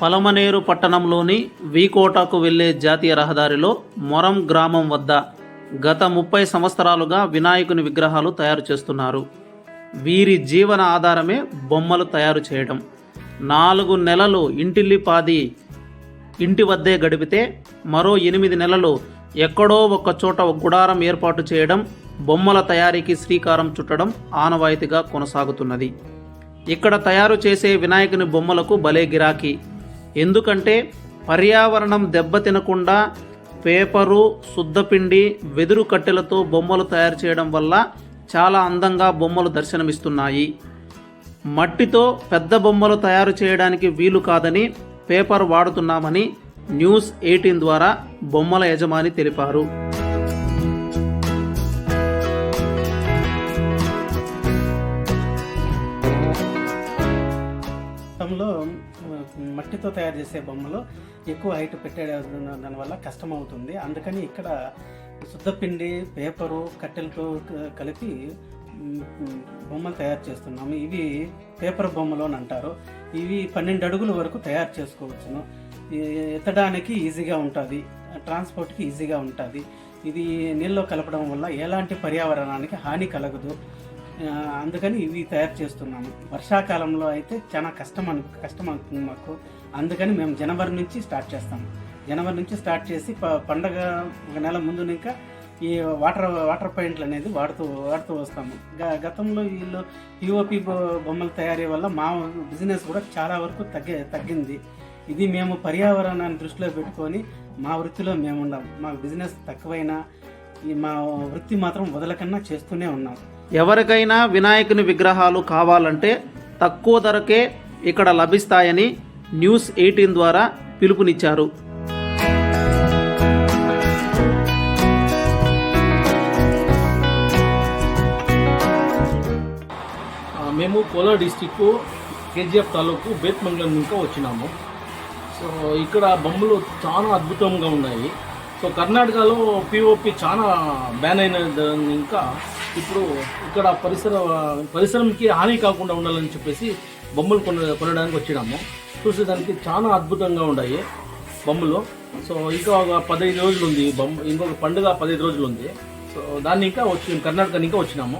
పలమనేరు పట్టణంలోని వీకోటకు వెళ్లే జాతీయ రహదారిలో మొరం గ్రామం వద్ద గత 30 సంవత్సరాలుగా వినాయకుని విగ్రహాలు తయారు చేస్తున్నారు. వీరి జీవన ఆధారమే బొమ్మలు తయారు చేయడం. 4 నెలలు ఇంటిల్లిపాది ఇంటి వద్దే గడిపితే మరో 8 నెలలు ఎక్కడో ఒక చోట గుడారం ఏర్పాటు చేయడం, బొమ్మల తయారీకి శ్రీకారం చుట్టడం ఆనవాయితీగా కొనసాగుతున్నది. ఇక్కడ తయారు చేసే వినాయకుని బొమ్మలకు భలే గిరాకీ. ఎందుకంటే పర్యావరణం దెబ్బతినకుండా పేపరు, శుద్ధపిండి, వెదురు కట్టెలతో బొమ్మలు తయారు చేయడం వల్ల చాలా అందంగా బొమ్మలు దర్శనమిస్తున్నాయి. మట్టితో పెద్ద బొమ్మలు తయారు చేయడానికి వీలు కాదని పేపర్ వాడుతున్నామని న్యూస్ 18 ద్వారా బొమ్మల యజమాని తెలిపారు. మట్టితో తయారు చేసే బొమ్మలు ఎక్కువ హైట్ పెట్టే దానివల్ల కష్టం అవుతుంది. అందుకని ఇక్కడ శుద్ధపిండి, పేపరు, కట్టెలతో కలిపి బొమ్మలు తయారు చేస్తున్నాము. ఇవి పేపర్ బొమ్మలు అని అంటారు. ఇవి 12 అడుగుల వరకు తయారు చేసుకోవచ్చును. ఎత్తడానికి ఈజీగా ఉంటుంది, ట్రాన్స్పోర్ట్కి ఈజీగా ఉంటుంది. ఇది నీళ్ళలో కలపడం వల్ల ఎలాంటి పర్యావరణానికి హాని కలగదు. అందుకని ఇవి తయారు చేస్తున్నాము. వర్షాకాలంలో అయితే చాలా కష్టం అవుతుంది మాకు. అందుకని మేము జనవరి నుంచి స్టార్ట్ చేస్తాము. జనవరి నుంచి స్టార్ట్ చేసి పండగ ఒక నెల ముందు ఇంకా ఈ వాటర్ పెయింట్లు అనేది వాడుతూ వస్తాము. గతంలో వీళ్ళు పిఓపి బొమ్మల తయారీ వల్ల మా బిజినెస్ కూడా చాలా వరకు తగ్గింది. ఇది మేము పర్యావరణాన్ని దృష్టిలో పెట్టుకొని మా వృత్తిలో మేము ఉన్నాం. మా బిజినెస్ తక్కువైనా మా వృత్తి మాత్రం వదలకన్నా చేస్తూనే ఉన్నాం. ఎవరికైనా వినాయకుని విగ్రహాలు కావాలంటే తక్కువ ధరకే ఇక్కడ లభిస్తాయని న్యూస్ 18 ద్వారా పిలుపునిచ్చారు. మేము కోలార్ డిస్టిక్ కేజీఎఫ్ తాలూకు బేత్మంగళం ఇంకా వచ్చినాము. సో ఇక్కడ బొమ్మలు చాలా అద్భుతంగా ఉన్నాయి. సో కర్ణాటకలో పిఓపి చాలా బ్యాన్ అయినది. ఇంకా ఇప్పుడు ఇక్కడ పరిసరంకి హాని కాకుండా ఉండాలని చెప్పేసి బొమ్మలు కొనడానికి వచ్చినాము. చూసేదానికి చాలా అద్భుతంగా ఉన్నాయి బొమ్మలు. సో ఇంకా ఒక 15 రోజులు ఉంది ఇంకొక పండుగ 15 రోజులు ఉంది. సో దాన్ని ఇంకా కర్ణాటక ఇంకా వచ్చినాము.